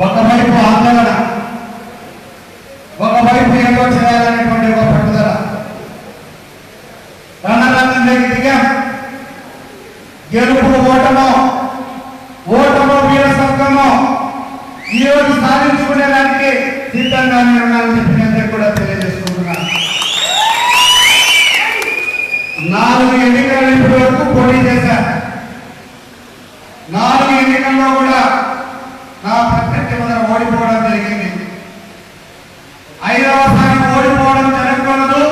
ఒకవైపు ఆందోళన, ఒకవైపు ఏదో చేయాలనేటువంటి ఒక పట్టుదల. రణరంగంలోకి దిగాం. గెలుపు ఓటమో వీరసత్వమో ఈ రోజు సాధించుకునేదానికి సిద్ధంగానే ఉన్నానని చెప్పి నేను కూడా తెలియజేసుకుంటున్నాను. 4 ఎన్నికలు ఇప్పటి వరకు పోటీ చేశాను. 4 ఎన్నికల్లో కూడా నా ప్రత్యర్థి ముందర ఓడిపోవడం జరిగింది. 5వసారి ఓడిపోవడం జరగకూడదు.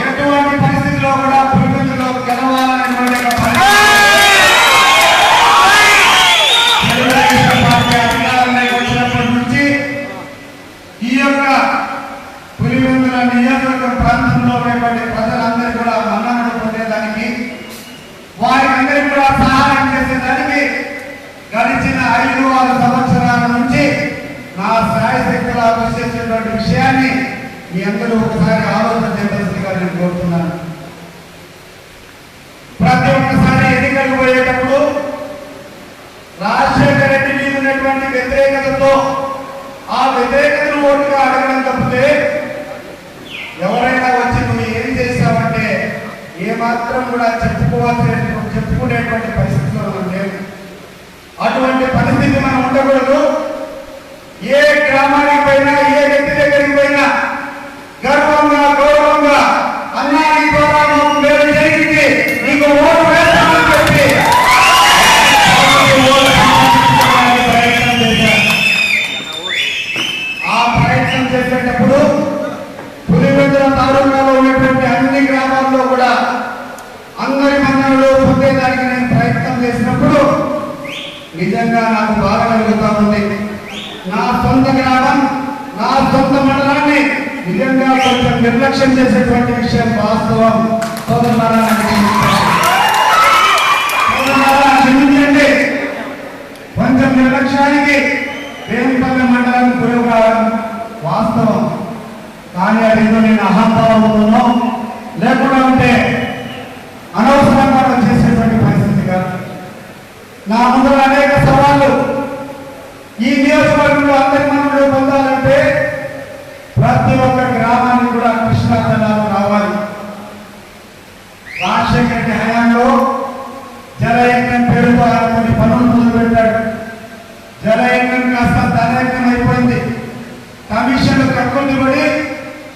ఎటువంటి పరిస్థితిలో కూడా పులివెందులో గెలవాలనేటువంటి తెలుగుదేశం పార్టీ అధికారంలోకి వచ్చినప్పటి నుంచి ఈ యొక్క పులివెందుల నియోజకవర్గ ప్రాంతంలో ఉన్నటువంటి ప్రజలందరూ కూడా మన్ననలు పొందేదానికి, వారికి కూడా సహాయం చేసేదానికి గడిచిన 5-6 సంవత్సరాల నుంచి నా శాయశక్తులా కృషి చేసేటువంటి విషయాన్ని మీ అందరూ ఒకసారి ఆలోచన చేయవలసిందిగా నేను కోరుతున్నాను. ప్రతి ఒక్కసారి ఎన్నికలు పోయేటప్పుడు రాజశేఖర రెడ్డి మీద ఉన్నటువంటి వ్యతిరేకతతో ఆ వ్యతిరేకతను ఓటుగా అడగడం తప్పితే ఎవరైనా వచ్చి నువ్వు ఏం చేశావంటే ఏమాత్రం కూడా చెప్పుకునేటువంటి పరిస్థితిలో మనం లేవు. అటువంటి పరిస్థితి మనం ఉండకూడదు. ఏ గ్రామానికి పోయినా, ఏ వ్యక్తి దగ్గరికి పోయినా గర్వంగా గౌరవంగా అన్నా నీ ద్వారా మాకు మేలు జరిగింది, నీకు ఓటు వేస్తామని చెప్పి ప్రయత్నం చేశారు. ఆ ప్రయత్నం చేసేటప్పుడు పులివెందుల తాలూకాలో ఉన్నటువంటి అన్ని గ్రామాల్లో కూడా అందరి మన్ననలు పొందేదానికి నేను ప్రయత్నం చేసినప్పుడు నిజంగా నాకు బాగా కలుగుతా ఉంది. నా సొంత గ్రామం, నా సొంత మండలాన్ని నిజంగా కొంచెం నిర్లక్ష్యం చేసేటువంటి విషయం వాస్తవం. సోదరులారా క్షమించండి. కొంచెం నిర్లక్ష్యానికి వేంపల్లి మండలం గురువు కావడం వాస్తవం. కానీ అదేదో నేను అహంభావంతోనో లేకుండా ఉంటే అనవసరంగా చేసేటువంటి పరిస్థితి కాదు. నా ముందు అనేక సవాళ్ళు. ఈ నియోజకవర్గంలో అందరి మనలో పొందాలంటే ప్రతి ఒక్క గ్రామానికి కూడా కృష్ణా జలాలు రావాలి. రాజశేఖర రెడ్డి హయాంలో జలయజ్ఞం పేరుతో ఆయన కొన్ని పనులు మొదలుపెట్టాడు. జలయజ్ఞం కాస్త ధనయజ్ఞం అయిపోయింది. కమిషన్లు కక్కులు పడి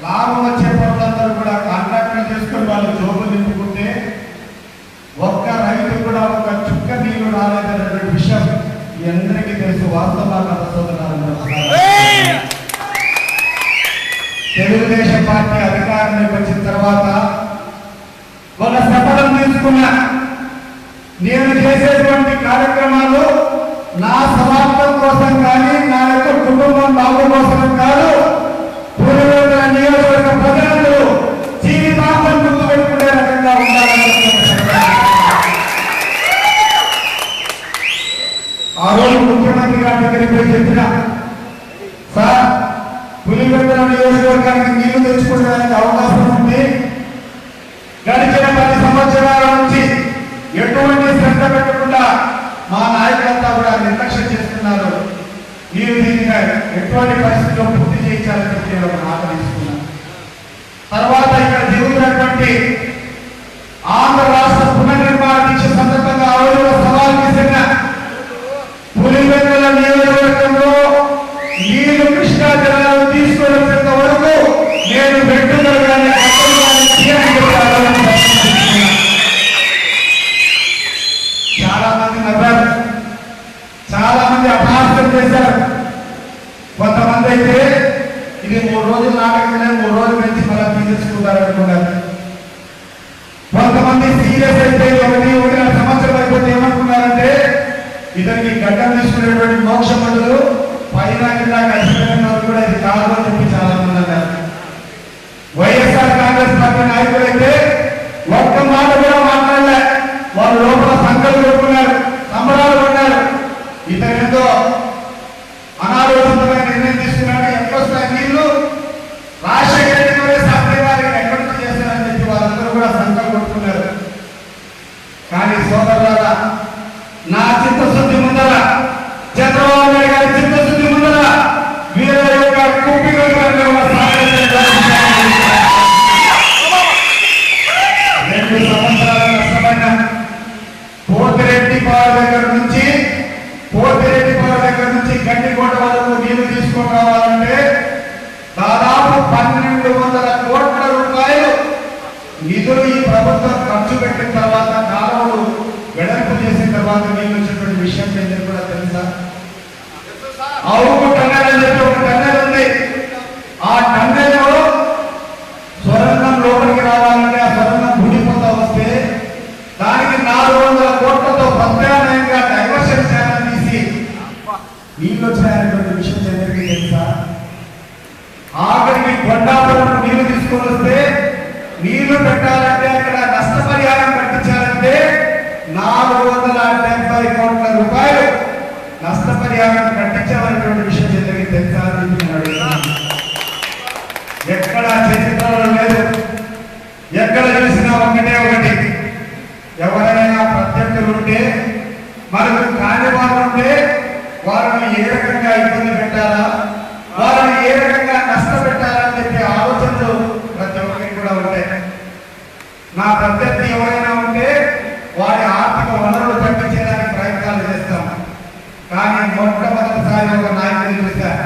లాభం వచ్చే పనులందరూ కూడా కాంట్రాక్టులు చేసుకుని వాళ్ళు జోబులు నింపుకుంటే ఒక్క రైతు కూడా ఒక చుక్క నీళ్లు రాలేదనేటువంటి విషయం మీ అందరికీ తెలుసు. వాస్తవాలు తెలుగుదేశం పార్టీ అధికారంలోకి వచ్చిన తర్వాత ఒక శపథం తీసుకున్నా, నేను చేసేటువంటి కార్యక్రమాలు నా స్వార్థం కోసం కానీ నా యొక్క కుటుంబం బాగు కోసం కాదు, పులివెందుల నియోజకవర్గ ప్రజలందరూ జీవితాంతం గుర్తుపెట్టుకునే రకంగా ఉండాలని ఆ రోజు ముఖ్యమంత్రి గారి దగ్గరికి పోయి చెప్పిన, సార్ పులివెందుల నియోజకవర్గానికి నీళ్లు తెచ్చుకోవడానికి అవకాశం ఉంది. గడిచిన 10 సంవత్సరాల నుంచి ఎటువంటి శ్రద్ధ పెట్టకుండా మా నాయకులంతా కూడా నిర్లక్ష్యం చేస్తున్నారు. మీరు దీనిని ఎటువంటి పరిస్థితిలో పూర్తి చేయించాలని చెప్పి ఒక మాట తీసుకున్నాను. తర్వాత ఇక్కడ జరుగుతున్నటువంటి ఆంధ్ర రాష్ట్ర పునర్నిర్మాణ దీక్ష సందర్భంగా ఆవిడ సవాల్ చేసిన పులివెందుల నియోజకవర్గంలో నీళ్లు కృష్ణా జలాలు తీసుకొని వచ్చేంత వరకు నేను వెంటుదలు కానీ చాలా మంది నవ్వారు, చాలా మంది అపహాస్యం చేశారు. కొంతమంది అయితే ఇది 3 రోజులు నాటకమే, 3 రోజుల నుంచి మళ్ళీ తీసేసుకుంటారు అనుకున్నారు. కొంతమంది సీరియస్ అయితే 1 సంవత్సరం అయిపోతే ఏమనుకున్నారంటే ఇతనికి గడ్డం తీసుకునేటువంటి మోక్ష మందులు పైన కింద కలిసిపోయిన కూడా ఇది కాదు అని చెప్పి చాలా మంది అన్నారు. వైఎస్ఆర్ కాంగ్రెస్ పార్టీ నాయకులు అయితే ఒక్క మాట కూడా మాట్లాడలే. వాళ్ళు లోపల సంకల్పం పెట్టుకున్నారు, సంబరాలు పడ్డారు. ఇతనేదో అనాలోచితమైన నిర్ణయం తీసుకున్నాడు. ఎక్కడొస్తాయి నీళ్లు రాజశేఖర రెడ్డి గారి సాధ్య గారికి ఎక్కడి నుంచి చేస్తారని చెప్పి వాళ్ళందరూ కూడా సంకల్పం పెట్టుకున్నారు. కానీ సోదరులారా, నా చిత్తశుద్ధి ముందర చంద్రబాబు నాయుడు గారి చిత్తశుద్ధి ముందర తర్వాత నీళ్ళు వచ్చినటువంటి విషయం ఏంటో కూడా తెలుసా? అవును టన్నెల్ అని చెప్పి ఒక టన్నెల్ ఉంది. ఆ టన్నెల్లో స్వర్ణం లోపలికి రావాలంటే ఆ స్వర్ణం భూమిపోతా వస్తే దానికి 400 కోట్లతో ప్రత్యామ్నాయంగా డైవర్షన్ ఛానల్ తీసి నీళ్ళు వచ్చినాయనేటువంటి విషయం అందరికీ తెలుసా? ఆఖరికి కొండాపురం నీళ్లు తీసుకొని వస్తే నీళ్లు పెట్టాలంటే అక్కడ నష్టపరిహారం కట్టించాలంటే 470 కోట్ల రూపాయలు నష్టపరిహారం కట్టించాలనేటువంటి విషయం అందరికీ తెలుసా? ఎక్కడ చరిత్రలో లేదు, ఎక్కడ చూసినా ఒకటే ఒకటి. ఎవరైనా ప్రత్యర్థులు ఉంటే మనకు కాని వారు ఉంటే వారిని ఏ రకంగా ఇబ్బంది పెట్టాలా, వారిని ఏ రకంగా నష్టపెట్టాలని చెప్పే ఆలోచనలు ప్రతి ఒక్కరికి కూడా ఉంటాయి. నా ప్రత్యర్థి ఎవరైనా ఉంటే వారి ఆర్థిక వనరులు తగ్గించడానికి ప్రయత్నాలు చేస్తాం. కానీ మొట్టమొదటిసారి ఒక నాయకుడిని చూశారు.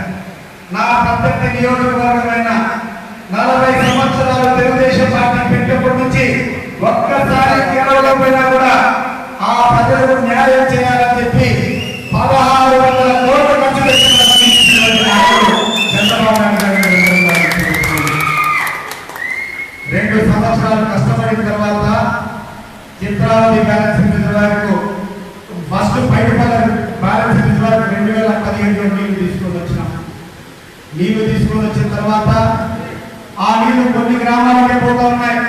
నా ప్రత్యర్థి నియోజకవర్గమైన 40 సంవత్సరాలు తెలుగుదేశం పార్టీ పెట్టినప్పటి నుంచి ఒక్కసారి గెలవకపోయినా కూడా ఆ ప్రజలకు న్యాయం చేయాలని చెప్పి 1600 కోట్లు ఖర్చు పెట్టిన చంద్రబాబు నాయుడు గారు 2 సంవత్సరాలు కష్టపడిన తర్వాత చిత్రావతి బ్యాలెన్స్ రిజర్వాయర్కు ఫస్ట్ పైడిపల్లి బ్యాలెన్స్ రిజర్వాయర్ 2017లో నీళ్లు తీసుకొని వచ్చినాం. నీళ్లు తీసుకొని వచ్చిన తర్వాత ఆ నీళ్లు కొన్ని గ్రామాలకే పోతా ఉన్నాయి.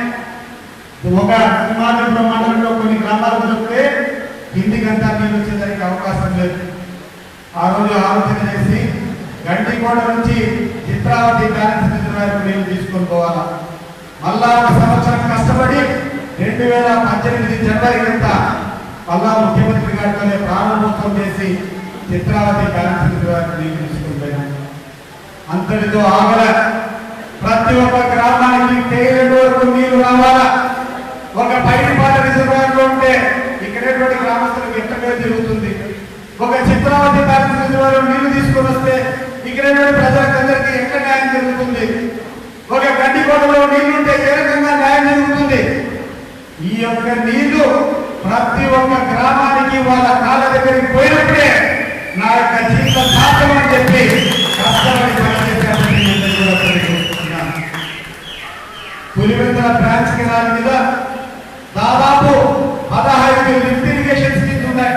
ఒక సింహాద్రిపురం మండలంలో కొన్ని గ్రామాలకు వస్తే కిందికంతా నీళ్ళు వచ్చేదానికి అవకాశం లేదు. ఆ రోజు ఆలోచన చేసి గండికోట నుంచి చిత్రావతి బ్యాలెన్స్ రిజర్వాయర్కు నీళ్లు తీసుకొని పోవాలా. మళ్ళా ఒక సంవత్సరం కష్టపడి 2018 జనవరి అంతా మళ్ళా ముఖ్యమంత్రి గారితోనే ప్రారంభోత్సవం చేసి చిత్రావతి బ్యాలెన్స్ రిజర్వాయర్కు నీళ్లు తీసుకొని పోయినాం. అంతటితో ఆగల. ప్రతి ఒక్క గ్రామానికి తేలేడు వరకు నీళ్లు రావాలా. ఒక పైడిపాట రిజర్వాయర్లో ఉంటే ఇక్కడేటువంటి గ్రామస్తులకు ఎంత పేరు జరుగుతుంది. ఒక చిత్రావతి బ్యాలెన్స్ రిజర్వాయర్లో నీళ్లు తీసుకొని వస్తే ఇక్కడేటువంటి ప్రజలందరికీ ఎక్కడ న్యాయం జరుగుతుంది. ఒక గడ్డికోటలో నీళ్లు ఉంటే ఏ రకంగా న్యాయం జరుగుతుంది. ఈ యొక్క నీళ్లు ప్రతి ఒక్క గ్రామానికి వాళ్ళ కాళ్ళ దగ్గరికి పోయినప్పుడే నా యొక్క జీవితం సాధ్యం అని చెప్పి కష్టపడి పులివెందుల బ్రాంచ్ కెనాల్ మీద దాదాపు 15 లిఫ్ట్ ఇరిగేషన్ స్కీమ్స్ ఉన్నాయి.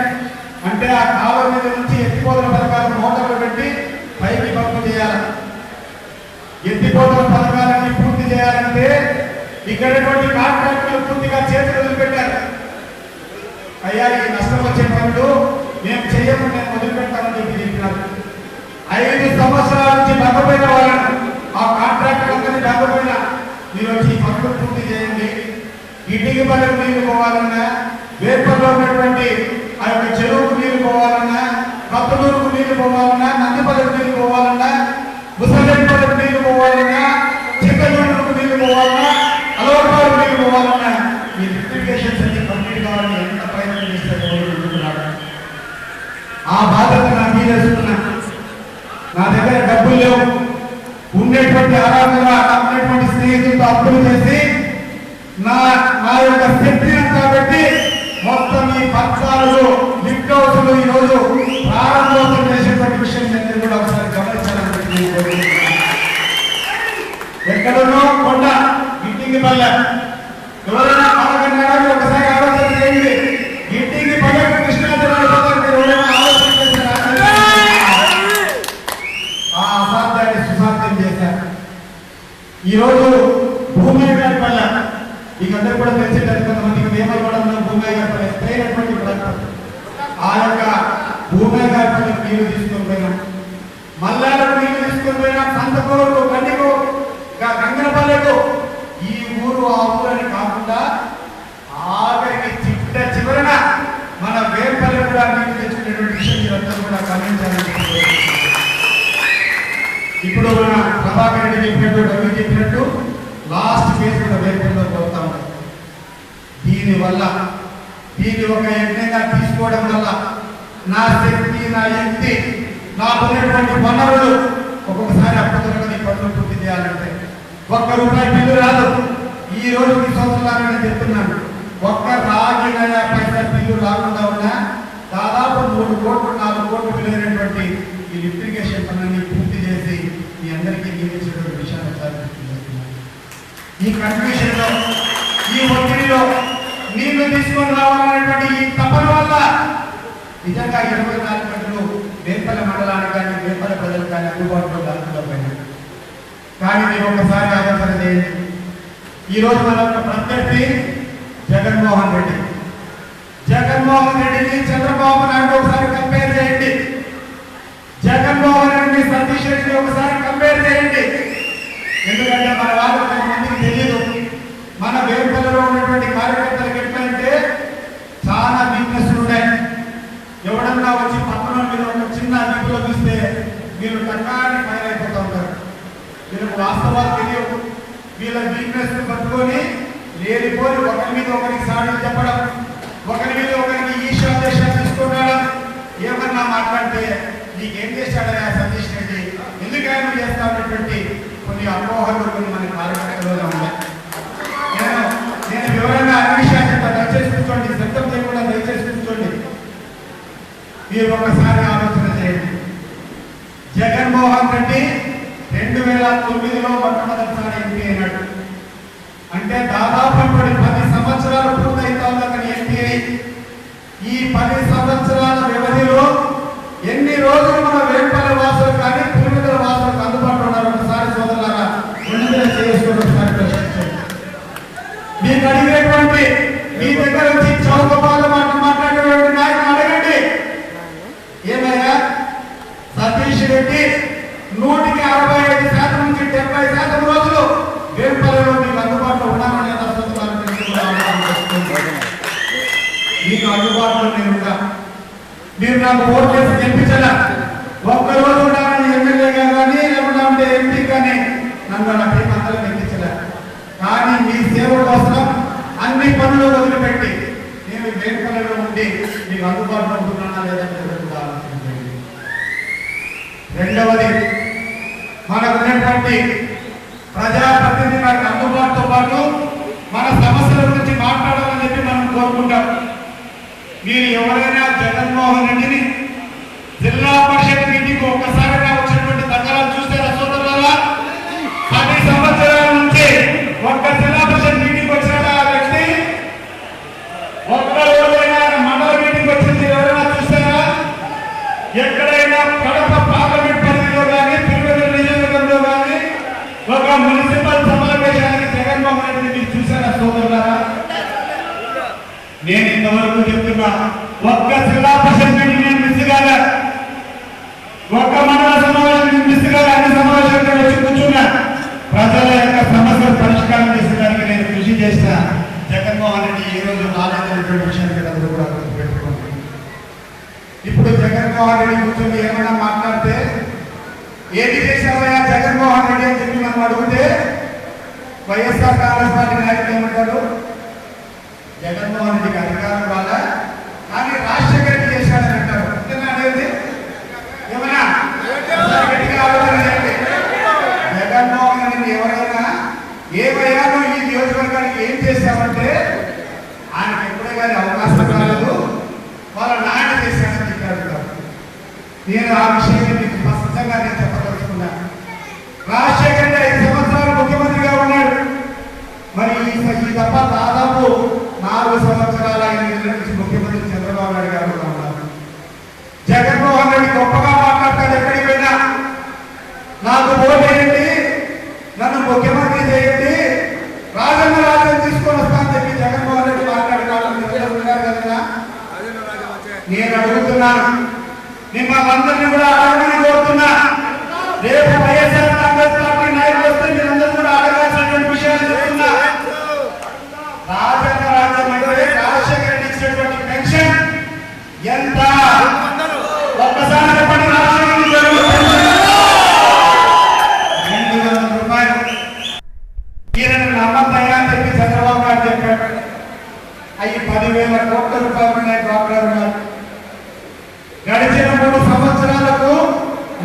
అంటే ఆ కాలువ మీద నుంచి ఎత్తిపోతల పథకాలు మోటార్లు పెట్టి పైకి పంపు చేయాలి. ఎత్తిపోతల పథకాలన్నీ పూర్తి చేయాలంటే ఇక్కడటువంటి కాంట్రాక్టులు పూర్తిగా చేతులు వదిలిపెట్టారు. అయ్యా ఈ నష్టం వచ్చే పనులు మేము చేయము, మేము వదిలిపెట్టామని చెప్పి చెప్పినారు. 5 సంవత్సరాల నుంచి బంగపోయిన వాళ్ళను ఆ కాంట్రాక్టులందరినీ బంగపోయినా మీరు వచ్చి ఈ పనులు పూర్తి చేయండి. ఇంటికి పనులకు నీళ్లు పోవాలన్నా, వేపల్లో ఉన్నటువంటి ఆ యొక్క చెరువుకు నీళ్లు పోవాలన్నా, కప్పలూరుకు నీళ్లు పోవాలన్నా, నందిపల్లికి నీళ్లు పోవాలన్నా, ముసలిపల్లికి నీళ్లు పోవాలన్నా, చిక్కలూరుకు నీళ్లు పోవాలన్నా, అలవాటు నీళ్లు పోవాలన్నా ఈ లిఫ్టిగేషన్స్ అన్ని కంప్లీట్ కావాలని ఎంత ప్రయత్నం చేస్తారు. ఆ బాధ్యత నా మీద వేసుకున్నా. నా దగ్గర డబ్బులు లేవు. ఉండేటువంటి ఆరాధనగా ఉన్నటువంటి స్నేహితులతో అప్పులు చేసి నా యొక్క శక్తిని కాబట్టి మొత్తం ఈ 14 లిఫ్ట్ హౌస్లు ఈ రోజు ప్రారంభోత్సవం చేసేటువంటి విషయం నేను కూడా ఒకసారి గమనించాలని. ఎక్కడనో కొండ గిట్టింగి పల్లె ఎవరైనా పాల్గొన్నారని ఒకసారి ఆలోచన చేయండి. గిట్టింగి పల్లెకు కృష్ణా జిల్లా ఎవరైనా ఆలోచన చేశారు? ఆ అసాధ్యాన్ని సుసాధ్యం చేశారు. ఈరోజు భూమి గారి వల్ల మీకు అందరూ కూడా తెలిసేటది. కొంతమందికి వేమలవాడలో భూమి గారి పల్లె ఎత్తైనటువంటి ప్రాంతం. ఆ యొక్క భూమి గారి పల్లె నీళ్లు తీసుకొని పోయినాం. మల్లాలకు నీళ్లు తీసుకొని పోయినాం. సంతకూరు, గండికు, గంగనపల్లెకు. ఈ ఊరు ఆ ఊరని కాకుండా ఆఖరికి చివరన మన వేపల్లి కూడా నీళ్లు తెచ్చుకునేటువంటి విషయం మీరందరూ కూడా గమనించాలని. ఇప్పుడు మన ప్రభాకర్ రెడ్డి చెప్పినట్టు, రవి చెప్పినట్టు లాస్ట్ ఫేజ్ కూడా వేపల్లో పోతా ఉన్నాయి. దీని ఒక యజ్ఞంగా తీసుకోవడం వల్ల నా శక్తి, నా యుక్తి, నాకున్నటువంటి వనరులు ఒక్కొక్కసారి అప్పుడుగా పనులు పూర్తి చేయాలంటే ₹1 బిల్లు రాదు. ఈ రోజు ఈ సంవత్సరాలు చెప్తున్నాను, ఒక్క రాగిన పైసా బిల్లు రాకుండా ఉన్నా 3 కోట్లు 4 కోట్లు విలువైనటువంటి ఈ లిఫ్ట్ ఇరిగేషన్ పనులని పూర్తి చేసి మీ అందరికీ నియమించేటువంటి విషయాన్ని సాధిస్తున్నాను. ఈ కన్ఫ్యూషన్ లో ఈ ఒత్తిడిలో నీళ్లు తీసుకొని రావాలనేటువంటి ఈ తపన వల్ల నిజంగా 24 గంటలు వేపల మండలానికి కానీ వేపల ప్రజలకు కానీ అందుబాటులో లేకపోయినాయి. కానీ మీరు ఒకసారి ఆలోచన చేయండి. ఈరోజు మన ప్రత్యర్థి జగన్మోహన్ రెడ్డి. జగన్మోహన్ రెడ్డిని చంద్రబాబు నాయుడు ఒకసారి కంపేర్ చేయండి. జగన్మోహన్ రెడ్డిని సతీష్ రెడ్డిని ఒకసారి కంపేర్ చేయండి. ఎందుకంటే మన వాళ్ళు కొంతమందికి తెలియదు. మన వేపలలో ఉన్నటువంటి కార్యకర్తలకు ఎట్లంటే చాలా వీక్నెస్లు ఉన్నాయి. ఎవడన్నా వచ్చి పక్కన మీద ఒక చిన్న నిపులో చూస్తే మీరు టక్కాన్ని ఫైర్ అయిపోతూ ఉంటారు. వీళ్ళకి వాస్తవాలు తెలియవు. వీళ్ళ వీక్నెస్ పట్టుకొని లేనిపోయి ఒకరి మీద ఒకరికి సాడీలు చెప్పడం, ఒకరి మీద ఒకరికి ఈశాదేశం తీసుకున్నాడు. ఏమన్నా మాట్లాడితే నీకేం చేశాడయా సతీష్ రెడ్డి, ఎందుకైనా చేస్తానటువంటి కొన్ని అపోహలు కొన్ని మన కార్యకర్తలలో ఉన్నాయి. నేను వివరంగా అన్ని విషయాలు చెప్తాను. దయచేసి కూర్చోండి, శబ్దం చేయకుండా దయచేసి కూర్చోండి. మీరు ఒకసారి ఆలోచన చేయండి. జగన్మోహన్ రెడ్డి 2009లో మొట్టమొదటిసారి ఎంపీ అయినాడు. అంటే దాదాపు 10 సంవత్సరాలు పూర్తయితా ఉన్నదని ఎంపీ అయి ఈ 10 సంవత్సరాల వ్యవధిలో ఎన్ని రోజులు మన వేపల వాసులు కానీ పులివెందుల వాసులకు అందుబాటులో ఉన్నారు? ఒకసారి సోదరులారా చేసుకుని ఒకసారి ప్రశ్నించండి. మీకు అడిగేటువంటి మీ దగ్గర నుంచి చౌకపాల మాట్లాడేటువంటి నాయకులు అడగండి. ఏమయ్యా సతీష్ రెడ్డి 165% నుంచి 70% రోజులు వేపలలో మీకు అందుబాటులో ఉన్నామని మీకు అందుబాటులో నేనున్నా. మీరు నాకు ఓటు చేసి గెలిపించాల. ఒక్కరోజు ఉండాలని ఎమ్మెల్యేగా కానీ లేకుండా ఎంపీ కానీ నన్ను నా టీం అందరూ గెలిపించలే. కానీ మీ సేవ కోసం అన్ని పనులు వదిలిపెట్టి నేను వేపలలో ఉండి మీకు అందుబాటులో ఉంటున్నానా లేదని ఆలోచించండి. రెండవది, మనకు ఉన్నటువంటి ప్రజాప్రతినిధి మనకు అందుబాటుతో పాటు మన సమస్యల గురించి మాట్లాడాలని చెప్పి మనం కోరుకుంటాం. మీరు ఎవరైనా జగన్మోహన్ రెడ్డిని జిల్లా పరిషత్ మీటింగ్ ఒక్కసారిగా వచ్చినటువంటి దగ్గరాలు చూస్తారా సోదరులారా? 10 సంవత్సరాల నుంచి ఒక్క జిల్లా పరిషత్ మీటింగ్ వచ్చిన ఆ వ్యక్తి ఒక్క రోజైనా మండల మీటింగ్ వచ్చింది ఎవరైనా చూస్తారా? ఎక్కడైనా కడప పార్లమెంట్ పరిధిలో కానీ తిరుపతి నియోజకవర్గంలో కానీ ఒక మున్సిపల్ సమావేశానికి జగన్మోహన్ రెడ్డిని మీరు చూసారా సోదరులారా? నేను ఇంతవరకు చెప్తున్నా, ఒక్క జిల్లా పరిషత్ మీటింగ్ నేను మిస్ కాలే, ఒక్క మండల సమావేశం మిస్ కాలే. అన్ని సమావేశాలకు వచ్చి కూర్చున్నా. ప్రజల యొక్క సమస్యలు పరిష్కారం చేసేదానికి నేను కృషి చేసిన జగన్మోహన్ రెడ్డి ఈ రోజు రాలేదనేటువంటి విషయాన్ని అందరూ కూడా గుర్తుపెట్టుకోండి. ఇప్పుడు జగన్మోహన్ రెడ్డి కూర్చొని ఏమైనా మాట్లాడితే ఏది చేశావయ్యా జగన్మోహన్ రెడ్డి అని చెప్పి మనం అడిగితే వైఎస్ఆర్ కాంగ్రెస్ పార్టీ నాయకులు ఏమంటారు? జగన్మోహన్ రెడ్డికి అధికారం వల్ల కానీ రాజశేఖర రెడ్డి చేశాడని అంటారు. అనేది ఏమన్నా గట్టిగా ఆలోచన చేయండి. జగన్మోహన్ రెడ్డి ఎవరైనా ఏమయ్యా నువ్వు ఈ నియోజకవర్గానికి ఏం చేశావంటే ఆయనకు ఎప్పుడే కానీ అవకాశం రాలేదు, వాళ్ళ నాయన చేశాడని చెప్పారు. నేను ఆ విషయాన్ని మీకు స్పష్టంగా నేను చెప్పదలుచుకున్నాను. రాజశేఖర రెడ్డి 5 సంవత్సరాలు ముఖ్యమంత్రిగా ఉన్నాడు. మరి ఈ తప్ప దాదాపు 4 సంవత్సరాల 8 నెలల నుంచి ముఖ్యమంత్రి చంద్రబాబు నాయుడు గారు ఉన్నారు. జగన్మోహన్ రెడ్డి గొప్పగా మాట్లాడతాడు. ఎక్కడికి పోయినా నాకు ఓటేయండి, నన్ను ముఖ్యమంత్రి చేయండి, రాజన్న రాజ్యం తీసుకొని వస్తానని చెప్పి జగన్మోహన్ రెడ్డి మాట్లాడుతున్నారు కదా. నేను అడుగుతున్నాను, మిమ్మల్ని అందరినీ కూడా అడగమని కోరుతున్నా. రేపు వైఎస్ఆర్ కాంగ్రెస్ పార్టీ నాయకులు వస్తే మీరందరూ కూడా అడగాల్సినటువంటి విషయాలు చెప్తున్నా. రాజన్న రాజ్యం అంటే రాజశేఖర రెడ్డి ఇచ్చినటువంటి పెన్షన్ ఎంత? ఒక్కసారి చెప్పండి. రాజశేఖర రెడ్డి 200 రూపాయలు. ఈయన నమ్మద్దయ్యా అని చెప్పి చంద్రబాబు నాయుడు చెప్పాడు. అవి 10,000 కోట్ల రూపాయలు ఉన్నాయి. డ్వాక్రా రుణాలు గడిచిన 3 సంవత్సరాలకు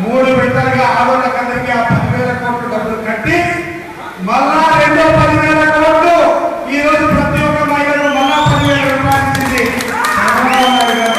3 విడతలుగా ఆడోళ్ళకందరికీ ఆ 10,000 కోట్లు డబ్బులు కట్టి మళ్ళా రెండో 10,000 కోట్లు ఈ రోజు ప్రతి ఒక్క మహిళకు మళ్ళా 10,000 రూపాయలు ఇచ్చింది చంద్రబాబు నాయుడు గారు.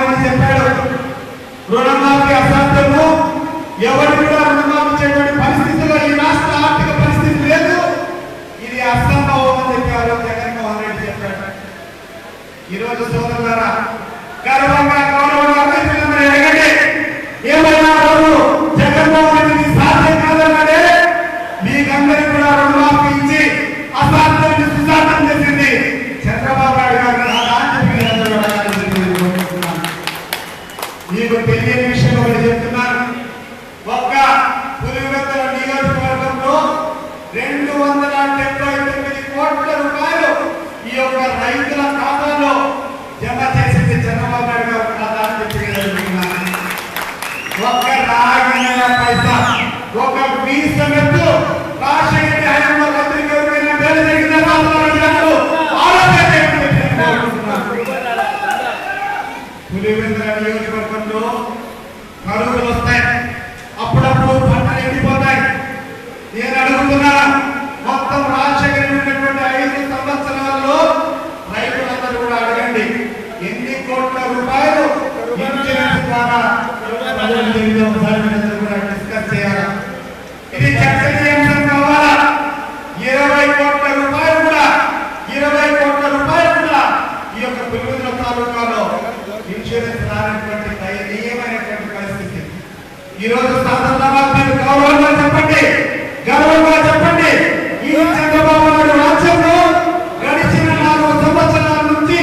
ఆల్రెడీ చెప్పాడు, రుణమాఫీ అసాధ్యము, ఎవరు కూడా రుణమాఫీ చేయడానికి పరిస్థితుల్లో ఈ రాష్ట్ర ఆర్థిక పరిస్థితి లేదు, ఇది అసంభవం అని చెప్పారు జగన్మోహన్ రెడ్డి చెప్పాడు. ఈరోజు సోదరులారా గర్వంగా గౌరవంగా రైతులందరూ ఎరగండి, ఏమైనా రోజు జగన్మోహన్ రెడ్డి సాధ్యం కాదన్నాడే, మీకందరికీ కూడా రుణమాఫీ ఇచ్చి అసాధ్యాన్ని సుసాధ్యం చేసింది చంద్రబాబు నాయుడు గారు. మీకు తెలియని విషయం ఒకటి చెప్తున్నాను, ఒక్క పులివెందుల నియోజకవర్గంలో 279 కోట్ల రూపాయలు ఈ యొక్క రైతుల ఖాతాలో జమ చేసింది చంద్రబాబు నాయుడు గారు ఖాతా అని చెప్పి ఒక్క రాగిన పైసా, ఒక వీసమెట్టు రాజశేఖర హయాంలో మంత్రికి ఎవరికైనా పేరు జరిగిన పులివెందుల నియోజకవర్గంలో కరువులు వస్తాయి, అప్పుడప్పుడు పంటలు ఎండిపోతాయి. నేను అడుగుతున్నాను, మొత్తం రాజశేఖర ఉన్నటువంటి 5 సంవత్సరాల్లో రైతులందరూ కూడా అడగండి, ఎన్ని కోట్ల రూపాయలు ఇన్సూరెన్స్ ద్వారా కూడా డిస్కస్ చేయాలా? ఇది చర్చనీయాంశం కావాలా? 20 కోట్ల రూపాయలు కూడా ఈ యొక్క పులివెందుల తాలూకాలో ఇన్సూరెన్స్ రానటువంటి దయనీయమైనటువంటి పరిస్థితి. ఈ రోజు సాధారణంగా మీరు గౌరవంగా చెప్పండి, ఈ చంద్రబాబు నాయుడు రాజ్యంలో గడిచిన 4 సంవత్సరాల నుంచి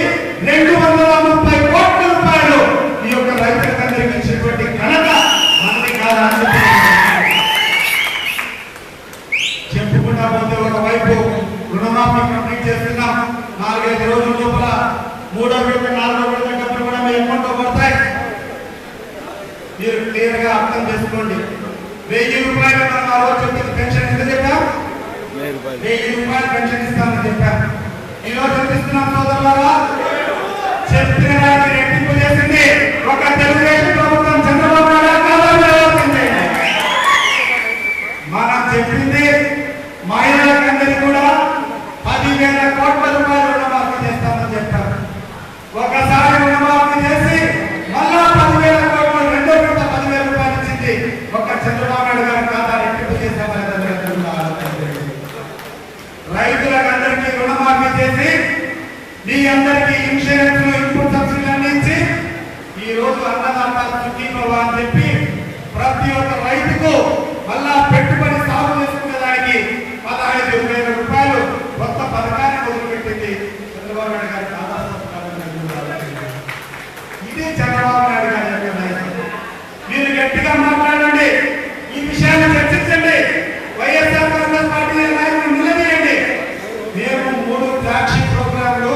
230 కోట్ల రూపాయలు ఈ యొక్క రైతులందరికీ ఇచ్చినటువంటి ఘనత మనది కాదా అని చెప్పుకుంటా పోతే, ఒకవైపు రుణమాఫీ కంప్లీట్ చేస్తున్నాం, 4-5 రోజుల లోపల 3వ విడత 4వ విడత డబ్బులు కూడా మీ అకౌంట్ లో పడతాయి. మీరు క్లియర్ గా అర్థం చేసుకోండి. 1000 రూపాయలు మనం ఆ రోజు చెప్పిన పెన్షన్ ఎంత చెప్పాం? 1000 రూపాయలు పెన్షన్ ఇస్తామని చెప్పాం. ఈ రోజు ఎంత ఇస్తున్నాం సోదరులారా? చెప్పిన దానికి రెట్టింపు చేసింది ఒక తెలుగుదేశం ప్రభుత్వం చంద్రబాబు నాయుడు ఆలోచించండి. మనం చెప్పింది మహిళలందరికీ కూడా 10,000 కోట్ల రూపాయలు రుణమాఫీ చేస్తామని చెప్పారు. ఒకసారి రుణమాఫీ చేసి మళ్ళా 10,000 కోట్లు, రెండో విడత 10,000 రూపాయలు ఇచ్చింది ఒక చంద్రబాబు నాయుడు గారి ఖాతా రెట్టింపు చేస్తామని రైతులందరికీ రుణమాఫీ చేసి మీ అందరికీ ఇన్సూరెన్స్ ఇన్పుట్ సబ్సిడీ అందించి ఈ రోజు అన్నదాత సుఖీభవ అని చెప్పి ప్రతి ఒక్క రైతుకు మళ్ళా పెట్టుబడి సాగు చేసుకునే దానికి 15,000 రూపాయలు కొత్త పథకాన్ని మొదలుపెట్టింది చంద్రబాబు నాయుడు గారి ఖాతా. ఇది చంద్రబాబు నాయుడు గారి యొక్క నాయకత్వం. మీరు గట్టిగా మాట్లాడండి, ఈ విషయాన్ని చర్చించండి, వైఎస్ఆర్ కాంగ్రెస్ పార్టీ నాయకులు నిలదీయండి. మేము 3 ఫ్లాగ్షిప్ ప్రోగ్రాంలు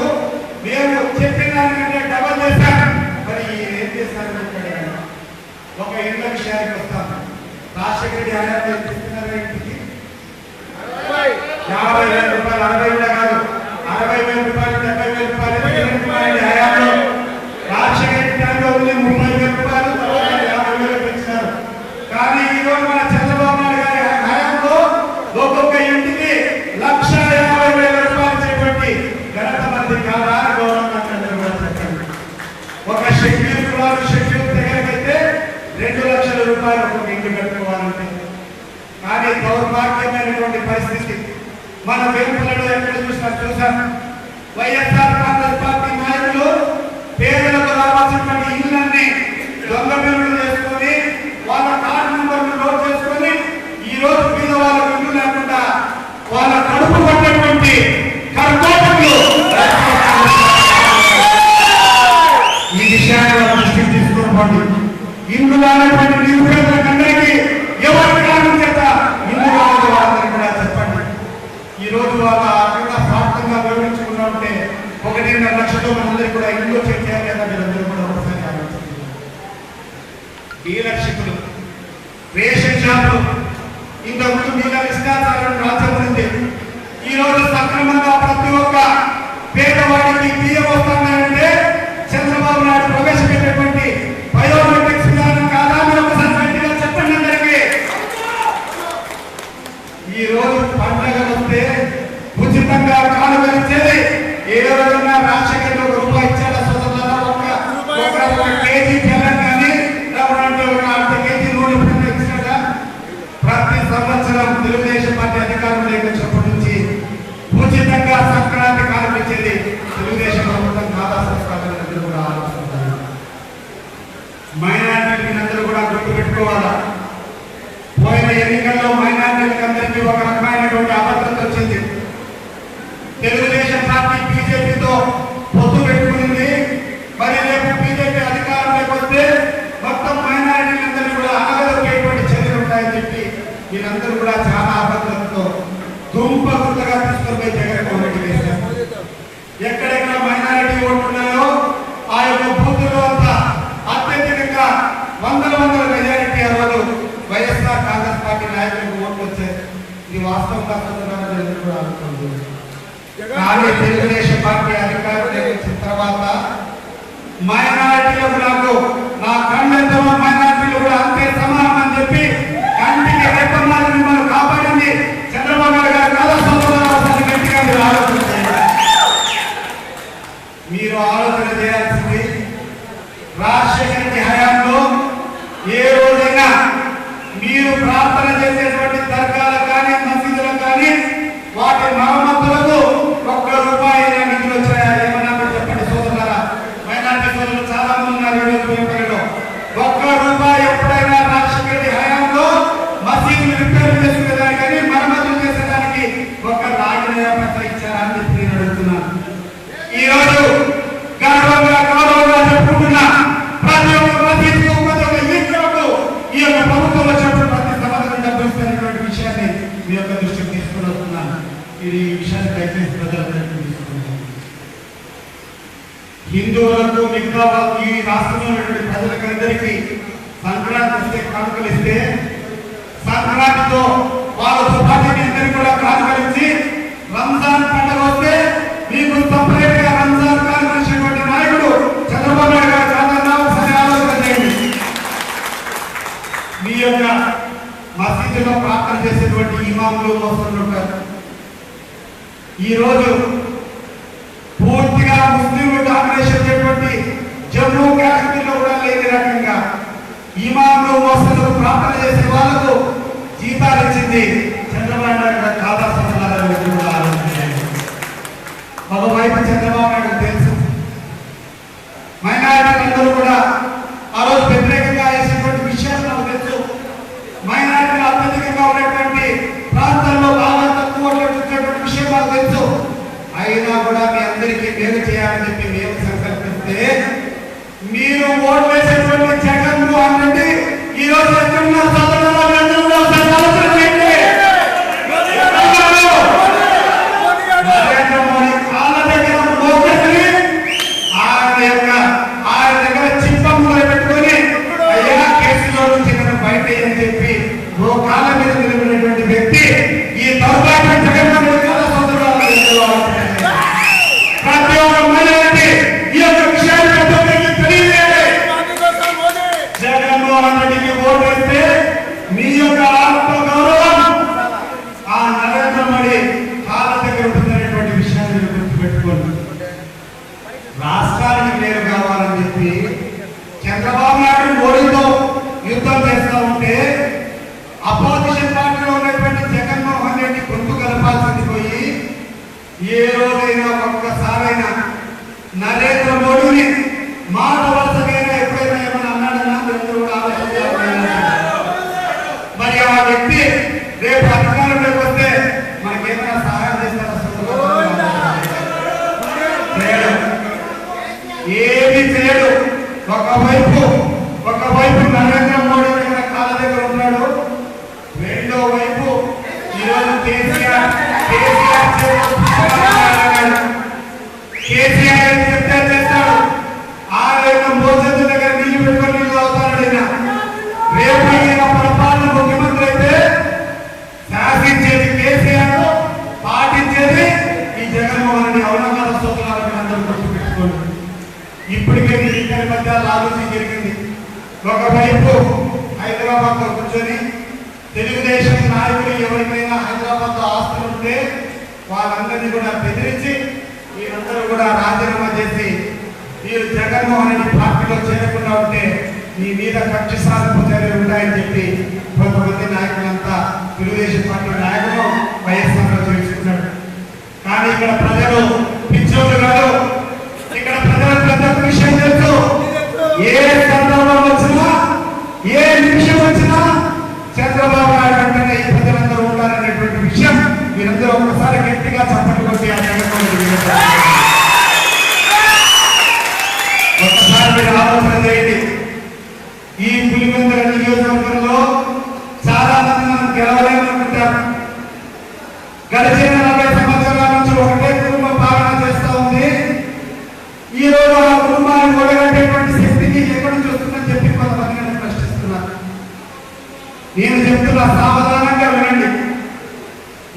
మేము చెప్పిన దానికంటే డబల్ చేశాం. మరి ఏం చేశారు? ఒక ఇళ్ల విషయానికి వస్తాం. రాజశేఖర రెడ్డి హయాంలో ఇస్తున్నారు ఇంటికి 50,000 రూపాయలు, 60 కూడా కాదు, 60,000 రూపాయలు, 70,000 రూపాయలు హయాంలో. రాజశేఖర రెడ్డి టైంలో ఉంది 30,000 రూపాయలు, 50,000 పెంచినారు. కానీ ఈ రోజు మన చంద్రబాబు నాయుడు గారి హయాంలో ఒక్కొక్క ఇంటికి 1,50,000 రూపాయలు చేపట్టి ఘనత మంది కాదా? గౌరవంగా చెప్పండి. ఒక షెడ్యూల్ కులాలు షెడ్యూల్ తెగలకైతే 2 లక్షల రూపాయలు ఒక ఇంటి కట్టుకోవాలంటే. కానీ దౌర్భాగ్యమైనటువంటి పరిస్థితి మన వేపులలో ఎక్కడ చూసాం. వైఎస్ఆర్ కాంగ్రెస్ పార్టీ నాయకులు పేదలకు రావాల్సినటువంటి ఇళ్ళన్నీ దొంగ బిల్లులు చేసుకొని వాళ్ళ కార్డు నెంబర్లు నోట్ చేసుకొని ఈ రోజు మీద వాళ్ళ ఇల్లు లేకుండా వాళ్ళ కడుపు పట్టినటువంటి కర్కోటకులు ఈ విషయాన్ని వాళ్ళ దృష్టికి తీసుకోండి. ఇల్లు రానటువంటి నిరుపేదలందరికీ ఎవరి కారణం చేత ఇల్లు రాలేదు వాళ్ళందరికీ కూడా చెప్పండి. ఈ రోజు వాళ్ళ కూడా స్వార్థంగా వివరించుకున్నా ఉంటే 1.5 లక్షలు మనందరికీ కూడా ఇల్లు చేయాలి కదా. మీరందరూ కూడా ఒకసారి ఆలోచించండి. డీలర్షిప్లు, రేషన్ షాపులు, ఇంతకుముందు మీల ఇష్టాచారం రాజ్యం ఉంది. ఈ రోజు సక్రమంగా ప్రతి ఒక్క పేదవాడికి బియ్యం వస్తున్నాయంటే చంద్రబాబు నాయుడు ప్రవేశపెట్టినటువంటి బయోమెట్రిక్స్ విధానం కాదా? మీరు ఒకసారి గట్టిగా చెప్పండి అందరికీ. ఈ రోజు పండుగ వస్తే ఉచితంగా కానుకలిచ్చేది ఏ రోజున రాజశేఖర్ 1 రూపాయి ఇచ్చాడు. స్వతంత్రంగా ఒక కేజీ గుర్తుపెట్టుకోవాలా. పోయిన ఎన్నికల్లో మైనారిటీలకు అందరికీ ఒక రకమైనటువంటి అభద్రత వచ్చింది. తెలుగుదేశం పార్టీ బీజేపీతో పొత్తు పెట్టుకునింది. మరి రేపు బీజేపీ అధికారంలోకి వస్తే మొత్తం మైనారిటీలందరూ కూడా అనగదొక్కేటువంటి చర్యలు ఉంటాయని చెప్పి వీళ్ళందరూ కూడా చాలా అభద్రతతో దుంప గుర్తగా తీసుకొని జగన్మోహన్ రెడ్డి వేశారు. ఎక్కడెక్కడ మైనారిటీ ఓట్లు ఉన్నాయో ఆ యొక్క బూతుల్లో అంతా అత్యధికంగా వందల మెజారిటీ అవ్వదు వైఎస్ఆర్ కాంగ్రెస్ పార్టీ నాయకులకు ఓట్లు వచ్చాయి. ఇది వాస్తవంగా కూడా అనుకుంటుంది. కానీ తెలుగుదేశం పార్టీ అధికారులు వచ్చిన తర్వాత మైనారిటీలకు నాకు నా కళ్ళతో మైనారిటీలు కూడా అంతే సమానం అని చెప్పి కంటికి రెప్పమాలను మిమ్మల్ని కాపాడింది చంద్రబాబు నాయుడు గారు కాదా సోదరులు గట్టిగా మీరు ఆలోచన చేయాలి. మీరు ఆలోచన చేయాల్సింది రాజశేఖర రెడ్డి హయాంలో ఏ రోజైనా మీరు ప్రార్థన చేసేటువంటి దర్గాలకు కానీ మసీదులకు కానీ వాటి మరమ్మతులకు ఒక్క రూపాయి నిధులు వచ్చాయా? ఏమన్నా చెప్పండి సోదరులారా. మైనారిటీ సోదరులు చాలా మంది ఉన్నారు. ఒక్క రూపాయి ఎప్పుడైనా రాజశేఖర రెడ్డి హయాంలో మసీదులు రిపేర్ చేసుకునేదానికి కానీ మరమ్మతులు చేసేదానికి ఒక్క రాజనీయ పత్ర ఇచ్చారా అని చెప్పి నేను అడుగుతున్నాను. ఈ రోజు గౌరవంగా చెప్పుకుంటున్నా ప్రతి ఒక్క మసీదుకు ఈ యొక్క ప్రభుత్వం వచ్చినప్పుడు ప్రతి సంవత్సరం డబ్బులు ఇస్తున్నటువంటి విషయాన్ని మీ యొక్క దృష్టికి తీసుకుని వస్తున్నాను. ఇది ఈ విషయాన్ని దయచేసి ప్రజలందరికీ తీసుకుంటాను. హిందువులకు మిగతా ఈ రాష్ట్రంలో ఉన్నటువంటి ప్రజలకందరికీ సంక్రాంతి వస్తే కానుకలు ఇస్తే సంక్రాంతితో వాళ్ళతో పాటు అందరికీ కూడా కానుకలు ఇచ్చి రంజాన్ పండుగ వస్తే మీకు సపరేట్ గా రంజాన్ కానుకలు ఇచ్చినటువంటి నాయకుడు చంద్రబాబు నాయుడు గారు కాదన్నా ఒకసారి ఆలోచన చేయండి. మీ యొక్క మసీదులో ప్రార్థన చేసేటువంటి ఇమాములు మోసలు ఉంటారు. ఈ రోజు పూర్తిగా ముస్లింలు డామినేషన్ చేసేటువంటి జమ్మూ కాశ్మీర్లో కూడా లేని రకంగా ఇమాములు మోసలు ప్రార్థన చేసే వాళ్లకు జీతాలు ఇచ్చింది చంద్రబాబు నాయుడు గారు కాదా సంస్థలు కూడా ఆలోచించారు. ఒకవైపు చంద్రబాబు నాయుడు తెలుసు మైనారిటీలందరూ కూడా ఆ రోజు వ్యతిరేకంగా వేసినటువంటి విషయాలు నాకు తెలుసు. మైనారిటీలు అత్యధికంగా ఉన్నటువంటి ప్రాంతాల్లో బాగా తక్కువ వచ్చేటువంటి విషయం మాకు తెలుసు. అయినా కూడా మీ అందరికీ మేలు చేయాలని చెప్పి మేము సంకల్పిస్తే మీరు ఓటు వేసేటువంటి జగన్మోహన్ రెడ్డి ఈ రోజు నరేంద్ర మోడీ కాళ్ళ దగ్గర మోకరి ఆయన దగ్గర చిప్పములు పెట్టుకొని అయ్యా కేసులో నుంచి మనం బయట అని చెప్పి ఓ కాళ్ళ మీద నిలబడినటువంటి వ్యక్తి ఈ దౌర్భాగ్యం జగన్మోహన్ రెడ్డి కాళ్ళ సోదరులు ప్రతి ఒక్క మైనారిటీ ఈ యొక్క విషయాన్ని తెలియజేయాలి. జగన్మోహన్ రెడ్డికి ఓటు వేస్తే మీ యొక్క ఆత్మ గౌరవం ఆ నరేంద్ర మోడీ కాళ్ళ దగ్గర ఉంటుందనేటువంటి విషయాన్ని గుర్తుపెట్టుకోండి. రాష్ట్రానికి మేలు కావాలని చెప్పి చంద్రబాబు నాయుడు మోడీతో యుద్ధం చేస్తూ ఉంటే అపోజిషన్ పార్టీలో ఉన్నటువంటి జగన్మోహన్ రెడ్డి గొంతు కలపాల్సింది పోయి ఏ రోజైనా ఒక్కసారైనా నరేంద్ర మోడీని మాట వరుసగా ఎప్పుడైనా ఏమైనా అన్నాడన్నా కూడా ఆలోచించాలి. మరి ఆ వ్యక్తి రేపు అధికారంలోకి వస్తే మనకేమైనా సహాయం చేస్తారా? ఏమి చేయడు. ఒకవైపు నరేంద్ర మోడీ దగ్గర కాళ్ళ దగ్గర ఉన్నాడు, రెండో వైపు ఈరోజు కేసీఆర్ చెప్తే చేస్తాడు. ఆయన మోసందు దగ్గర నీళ్లు పెట్టుకొని నీళ్ళు అవుతాడు. రేపు ఈయన పొరపాటున ముఖ్యమంత్రి అయితే శాసించేది కేసీఆర్, పాటించేది ఈ జగన్మోహన్ రెడ్డి. అవునగా సోదరులను అందరూ గుర్తుపెట్టుకోండి. ఇప్పటికే ఇద్దరి మధ్య లాలూచి జరిగింది. ఒకవైపు హైదరాబాద్ లో కూర్చొని తెలుగుదేశం నాయకులు ఎవరికైనా హైదరాబాద్ లో ఆస్తులు ఉంటే వాళ్ళందరినీ కూడా బెదిరించి వీరందరూ కూడా రాజీనామా చేసి మీరు జగన్మోహన్ రెడ్డి పార్టీలో చేరకుండా ఉంటే మీ మీద కక్ష సాధింపు చర్యలు ఉంటాయని చెప్పి కొంతమంది నాయకులంతా తెలుగుదేశం పార్టీ నాయకులు వైఎస్ఆర్ తెలుసుకున్నాడు. కానీ ఇక్కడ ప్రజలు పిచ్చోళ్ళు కాదు. ఇక్కడ ప్రజలకు ప్రతి ఒక్క విషయం తెలుసు. ఏ సందర్భం వచ్చినా ఏ నిమిషం పులివెందుల నియోజకవర్గంలో చాలా మంది మనం గెలవలేమనుకుంటారు. గడిచిన 40 సంవత్సరాల నుంచి ఒకటే కుటుంబం పాలన చేస్తూ ఉంది. ఈ రోజు ఆ కుటుంబాన్ని ఓడగట్టేటువంటి శక్తికి ఎక్కడి నుంచి వస్తుందని చెప్పి కొంతమంది నన్ను ప్రశ్నిస్తున్నారు. నేను చెప్తున్నా, సావధానంగా వినండి.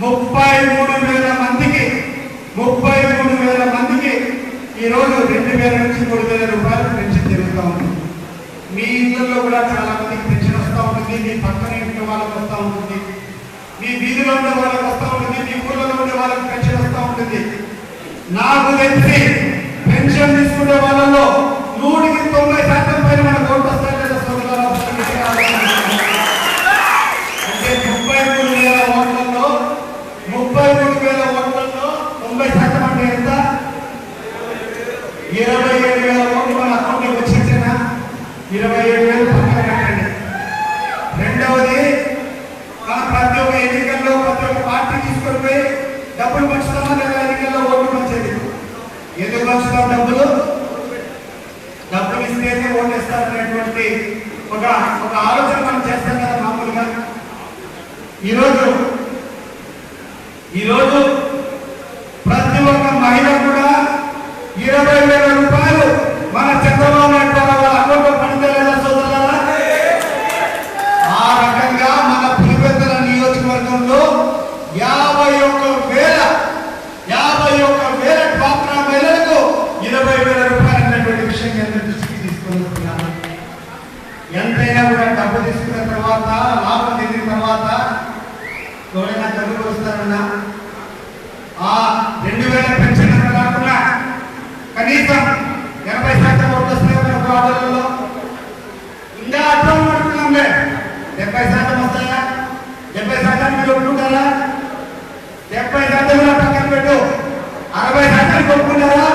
33,000 మందికి ఈ రోజు 2,000 నుంచి 3,000 రూపాయలు పెన్షన్ జరుగుతూ ఉంది. మీ ఇళ్ళల్లో కూడా చాలా మందికి పెన్షన్ వస్తూ ఉంటుంది. మీ పక్కన ఇంట్లో వాళ్ళకి వస్తూ ఉంటుంది. మీ వీధిలో ఉండే వాళ్ళకి వస్తూ ఉంటుంది. మీ ఊళ్ళలో ఉండే వాళ్ళకి పెన్షన్ వస్తూ ఉంటుంది. నాకు తెలిసి పెన్షన్ తీసుకునే వాళ్ళలో 100% పైన మన ఓటు వస్తాయి లేదా సోదరులారా? అంటే 33,000 ఓట్లలో 90% అంటే ఎంత? 27,000 ఓట్లు మన అకౌంట్లోకి వచ్చేసేనా? 27,000 పక్కన పెట్టండి. రెండవది, ప్రతి ఒక్క ఎన్నికల్లో ప్రతి ఒక్క పార్టీ తీసుకొని పోయి డబ్బులు పంచుతామా లేదా? ఎన్నికల్లో ఓట్లు పంచేది ఎందుకు పంచుతాం? డబ్బులు ఇస్తేనే ఓట్లు ఇస్తారనేటువంటి ఒక ఆలోచన మనం చేస్తాం కదా మామూలుగా. ఈరోజు ప్రతి ఒక్క మహిళ కూడా 20,000 రూపాయలు మన చంద్రబాబు నాయుడు వాళ్ళ అకౌంట్లో పడితే లేదా సోదరులారా? ఆ రకంగా మన పులివెందుల నియోజకవర్గంలో 51,000 డ్వాక్రా మహిళలకు 20,000 రూపాయలు అన్నటువంటి విషయం దృష్టికి తీసుకొని వస్తున్నాను. ఎంతైనా కూడా డబ్బు తీసుకున్న తర్వాత, లాభం చెందిన తర్వాత ఎవరైనా డబ్బులు వస్తారన్నా? ఆ 2,000 పెన్షన్ కాకుండా కనీసం 80% ఓట్లు వస్తాయి మన వార్డులలో. ఇంకా అర్థం పడుతున్నాంలే, 70% వస్తాయా? 70% మీరు ఒప్పుకుంటారా? 70% కూడా పక్కన పెట్టు, 60% ఒప్పుకుంటారా?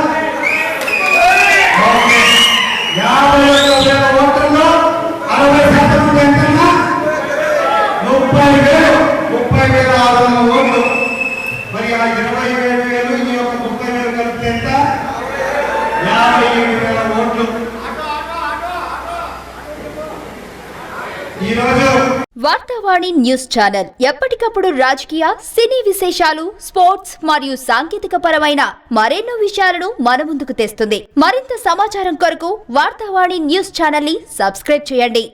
51,000 ఓట్లలో 60% ఎంతన్నా? 30,600 ఓట్లు. మరి ఆ 27,000 ఈ యొక్క 30,000 కలిపితే ఎంత? 57,000 ఓట్లు. ఈరోజు వార్తావాణి న్యూస్ ఛానల్ ఎప్పటికప్పుడు రాజకీయ, సినీ విశేషాలు, స్పోర్ట్స్ మరియు సాంకేతిక పరమైన మరెన్నో విషయాలను మన ముందుకు తెస్తుంది. మరింత సమాచారం కొరకు వార్తావాణి న్యూస్ ఛానల్ ని సబ్స్క్రైబ్ చేయండి.